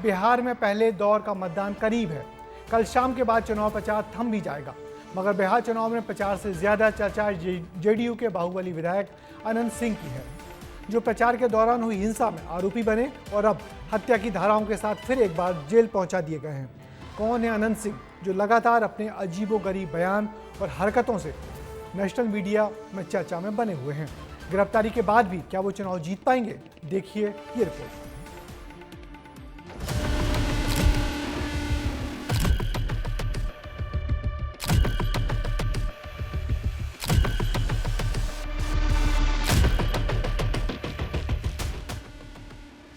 बिहार में पहले दौर का मतदान करीब है। कल शाम के बाद चुनाव प्रचार थम भी जाएगा, मगर बिहार चुनाव में प्रचार से ज्यादा चर्चा जेडीयू के बाहुबली विधायक अनंत सिंह की है, जो प्रचार के दौरान हुई हिंसा में आरोपी बने और अब हत्या की धाराओं के साथ फिर एक बार जेल पहुंचा दिए गए हैं। कौन है अनंत सिंह, जो लगातार अपने अजीबोगरीब बयान और हरकतों से नेशनल मीडिया में चर्चा में बने हुए हैं? गिरफ्तारी के बाद भी क्या वो चुनाव जीत पाएंगे? देखिए ये रिपोर्ट।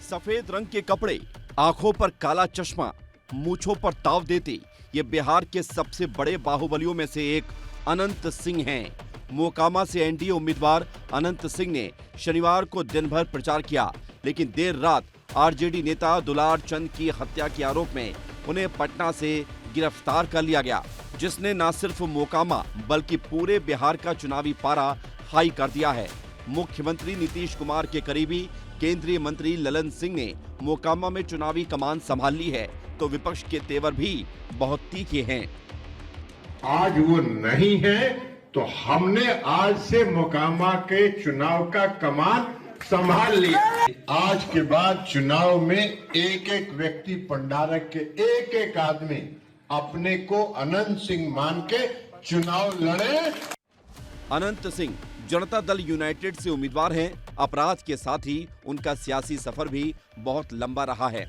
सफेद रंग के कपड़े, आंखों पर काला चश्मा, मूंछों पर ताव देते ये बिहार के सबसे बड़े बाहुबलियों में से एक अनंत सिंह हैं। मोकामा से एनडीए उम्मीदवार अनंत सिंह ने शनिवार को दिन भर प्रचार किया, लेकिन देर रात आरजेडी नेता दुलार चंद की हत्या के आरोप में उन्हें पटना से गिरफ्तार कर लिया गया, जिसने न सिर्फ मोकामा बल्कि पूरे बिहार का चुनावी पारा हाई कर दिया है। मुख्यमंत्री नीतीश कुमार के करीबी केंद्रीय मंत्री ललन सिंह ने मोकामा में चुनावी कमान संभाल ली है, तो विपक्ष के तेवर भी बहुत तीखे हैं। आज वो नहीं है, तो हमने आज से मोकामा के चुनाव का कमान संभाल लिया। आज के बाद चुनाव में एक एक व्यक्ति पंडारक के एक एक आदमी अपने को अनंत सिंह मान के चुनाव लड़े। अनंत सिंह जनता दल यूनाइटेड से उम्मीदवार हैं। अपराध के साथ ही उनका सियासी सफर भी बहुत लंबा रहा है।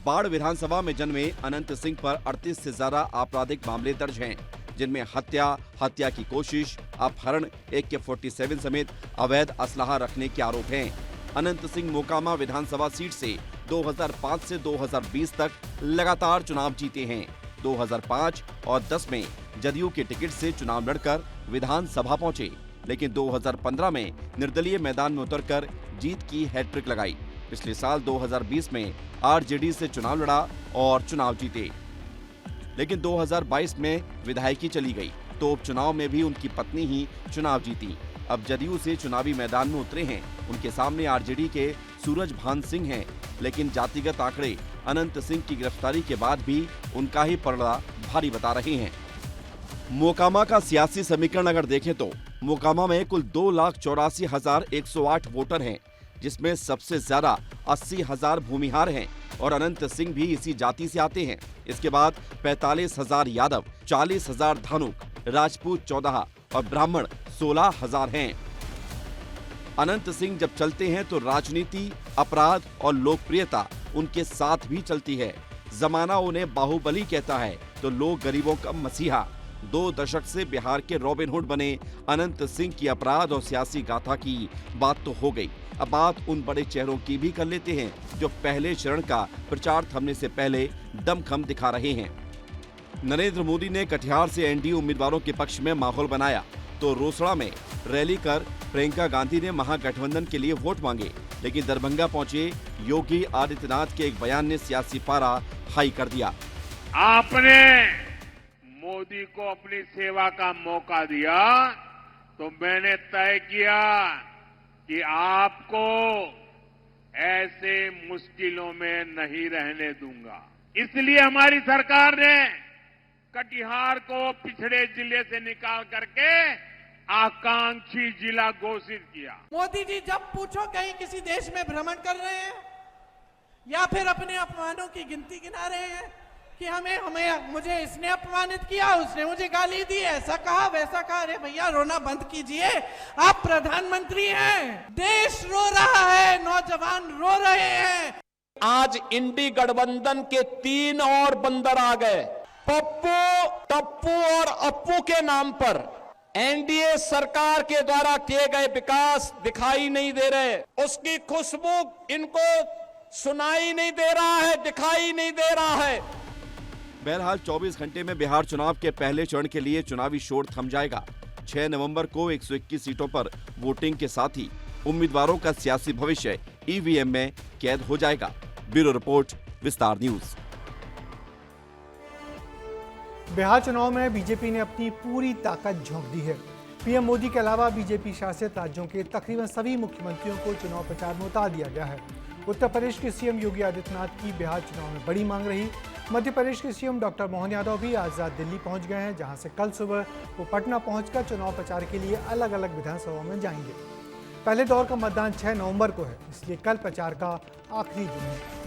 बाढ़ विधानसभा में जन्मे अनंत सिंह पर 38 से ज्यादा आपराधिक मामले दर्ज हैं, जिनमें हत्या की कोशिश, अपहरण, AK-47 समेत अवैध असलहा रखने के आरोप हैं। अनंत सिंह मोकामा विधानसभा सीट से 2005 से 2020 तक लगातार चुनाव जीते हैं। 2005 और 10 में जदयू के टिकट से चुनाव लड़कर विधानसभा पहुंचे, लेकिन 2015 में निर्दलीय मैदान में उतरकर जीत की हैट्रिक लगाई। पिछले साल 2020 में आरजेडी से चुनाव लड़ा और चुनाव जीते, लेकिन 2022 में विधायकी चली गई, तो उपचुनाव में भी उनकी पत्नी ही चुनाव जीती। अब जदयू से चुनावी मैदान में उतरे हैं। उनके सामने आरजेडी के सूरजभान सिंह हैं, लेकिन जातिगत आंकड़े अनंत सिंह की गिरफ्तारी के बाद भी उनका ही पलड़ा भारी बता रहे हैं। मोकामा का सियासी समीकरण अगर देखें तो मोकामा में कुल 2,84,108 वोटर हैं, जिसमें सबसे ज्यादा 80,000 भूमिहार हैं और अनंत सिंह भी इसी जाति से आते हैं। इसके बाद 45,000 यादव, 40,000 धानुक, राजपूत 14 और ब्राह्मण 16,000 हैं। अनंत सिंह जब चलते हैं तो राजनीति, अपराध और लोकप्रियता उनके साथ भी चलती है। जमाना उन्हें बाहुबली कहता है तो लोग गरीबों का मसीहा। 2 दशक से बिहार के रॉबिन हुड बने अनंत सिंह की अपराध और सियासी गाथा की बात तो हो गई। अब बात उन बड़े चेहरों की भी कर लेते हैं जो पहले चरण का प्रचार थमने से पहले दमखम दिखा रहे हैं। नरेंद्र मोदी ने कटिहार से एनडीए उम्मीदवारों के पक्ष में माहौल बनाया, तो रोसड़ा में रैली कर प्रियंका गांधी ने महागठबंधन के लिए वोट मांगे, लेकिन दरभंगा पहुंचे योगी आदित्यनाथ के एक बयान ने सियासी पारा हाई कर दिया। आपने मोदी को अपनी सेवा का मौका दिया तो मैंने तय किया कि आपको ऐसे मुश्किलों में नहीं रहने दूंगा। इसलिए हमारी सरकार ने कटिहार को पिछड़े जिले से निकाल करके आकांक्षी जिला घोषित किया। मोदी जी जब पूछो कहीं किसी देश में भ्रमण कर रहे हैं या फिर अपने अपमानों की गिनती गिना रहे हैं कि मुझे इसने अपमानित किया, उसने मुझे गाली दी, ऐसा कहा वैसा कहा। अरे भैया रोना बंद कीजिए, आप प्रधानमंत्री हैं, देश रो रहा है, नौजवान रो रहे हैं। आज इंडी गठबंधन के 3 और बंदर आ गए। पप्पू, टप्पू और अप्पू के नाम पर एनडीए सरकार के द्वारा किए गए विकास दिखाई नहीं दे रहे, उसकी खुशबू इनको सुनाई नहीं दे रहा है, दिखाई नहीं दे रहा है। बहरहाल 24 घंटे में बिहार चुनाव के पहले चरण के लिए चुनावी शोर थम जाएगा। 6 नवंबर को 121 सीटों पर वोटिंग के साथ ही उम्मीदवारों का सियासी भविष्य ईवीएम में कैद हो जाएगा। ब्यूरो रिपोर्ट, विस्तार न्यूज। बिहार चुनाव में बीजेपी ने अपनी पूरी ताकत झोंक दी है। पीएम मोदी के अलावा बीजेपी शासित राज्यों के तकरीबन सभी मुख्यमंत्रियों को चुनाव प्रचार में उतार दिया गया है। उत्तर प्रदेश के सीएम योगी आदित्यनाथ की बिहार चुनाव में बड़ी मांग रही। मध्य प्रदेश के सीएम डॉक्टर मोहन यादव भी आज रात दिल्ली पहुंच गए हैं, जहां से कल सुबह वो पटना पहुंचकर चुनाव प्रचार के लिए अलग अलग विधानसभाओं में जाएंगे। पहले दौर का मतदान 6 नवंबर को है, इसलिए कल प्रचार का आखिरी दिन है।